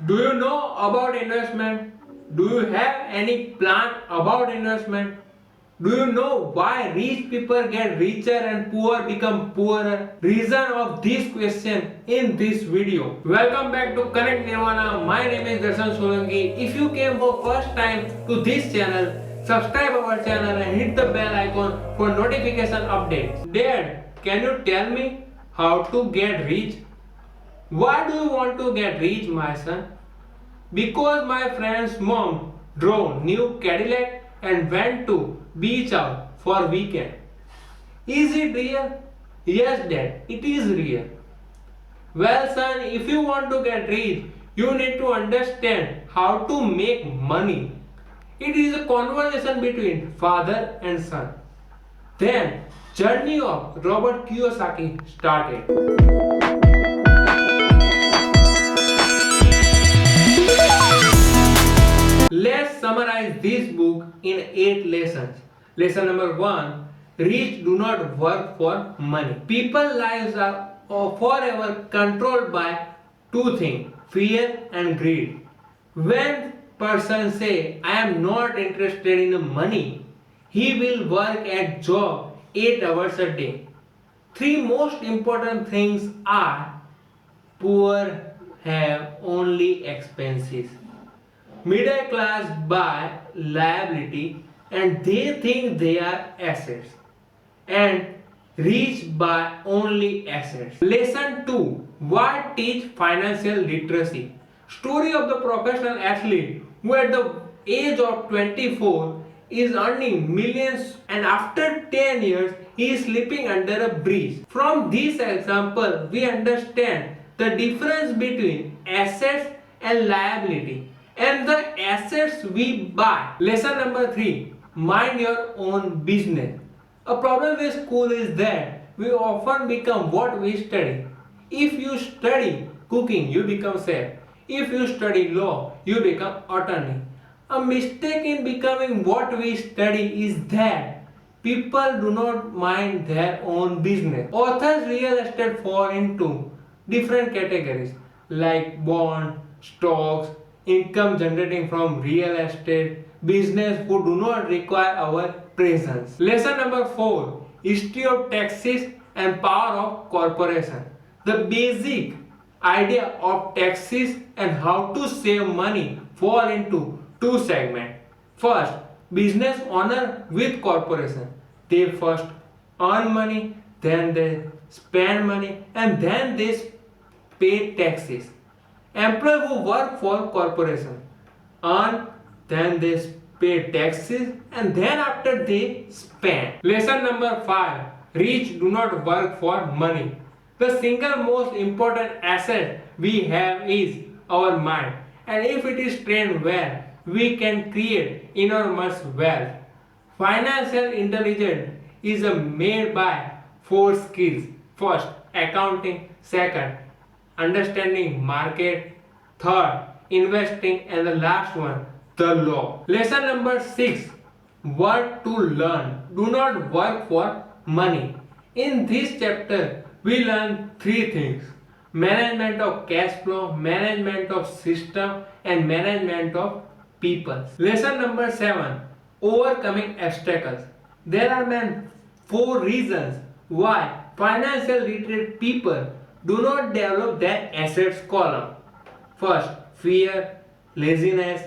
Do you know about investment? Do you have any plan about investment? Do you know why rich people get richer and poor become poorer? Reason of this question in this video. Welcome back to Connect Nirvana. My name is Darshan Solanki. If you came for first time to this channel, subscribe our channel and hit the bell icon for notification updates. Dad, can you tell me how to get rich? Why do you want to get rich, my son? Because my friend's mom drove new Cadillac and went to beach out for weekend. Is it real? Yes, Dad, it is real. Well, son, if you want to get rich, you need to understand how to make money. It is a conversation between father and son. Then, journey of Robert Kiyosaki started. Let's summarize this book in 8 lessons. Lesson number 1: Rich do not work for money. People's lives are forever controlled by two things: fear and greed. When person say, I am not interested in the money, he will work at job 8 hours a day. Three most important things are: poor have only expenses. Middle class buy liability and they think they are assets. And rich buy only assets. Lesson 2: Why teach financial literacy? Story of the professional athlete who at the age of 24 is earning millions and after 10 years he is sleeping under a bridge. From this example we understand the difference between assets and liability and the assets we buy. Lesson number 3: Mind your own business. A problem with school is that we often become what we study. If you study cooking, you become chef. If you study law, you become attorney. A mistake in becoming what we study is that people do not mind their own business. Authors real estate fall into different categories like bond, stocks, income generating from real estate, business who do not require our presence. Lesson number 4: History of taxes and power of corporation. The basic idea of taxes and how to save money fall into two segments. First, business owner with corporation. They first earn money, then they spend money, and then they pay taxes. Employees who work for corporation earn, then they pay taxes, and then after they spend. Lesson number 5: Rich do not work for money. The single most important asset we have is our mind, and if it is trained well, we can create enormous wealth. Financial intelligence is made by 4 skills. First, accounting. Second, understanding market. Third, investing. And the last one, the law. Lesson number 6: What to learn. Do not work for money. In this chapter, we learn 3 things: management of cash flow, management of system, and management of people. Lesson number 7: Overcoming obstacles. There are 4 reasons why financial literate people do not develop their assets column. First, fear, laziness,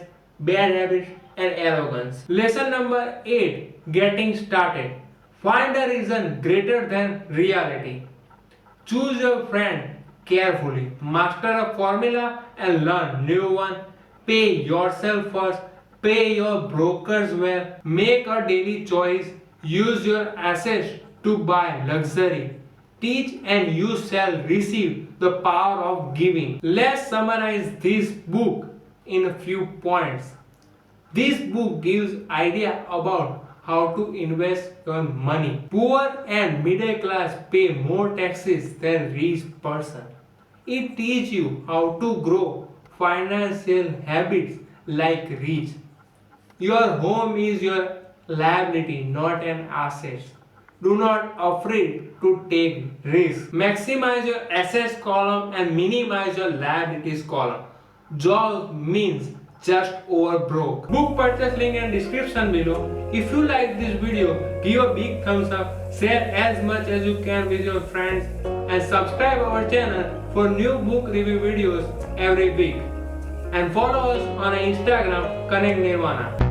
bad habits, and arrogance. Lesson number 8: Getting started. Find a reason greater than reality. Choose your friend carefully. Master a formula and learn new one. Pay yourself first. Pay your brokers well. Make a daily choice. Use your assets to buy luxury. Teach and you shall receive the power of giving. Let's summarize this book in a few points. This book gives idea about how to invest your money. Poor and middle class pay more taxes than rich person. It teaches you how to grow financial habits like rich. Your home is your liability, not an asset. Do not afraid to take risks. Maximize your assets column and minimize your liabilities column. Job means just over broke. Book purchase link in description below. If you like this video, give a big thumbs up, share as much as you can with your friends, and subscribe our channel for new book review videos every week. And follow us on Instagram, Connect Nirvana.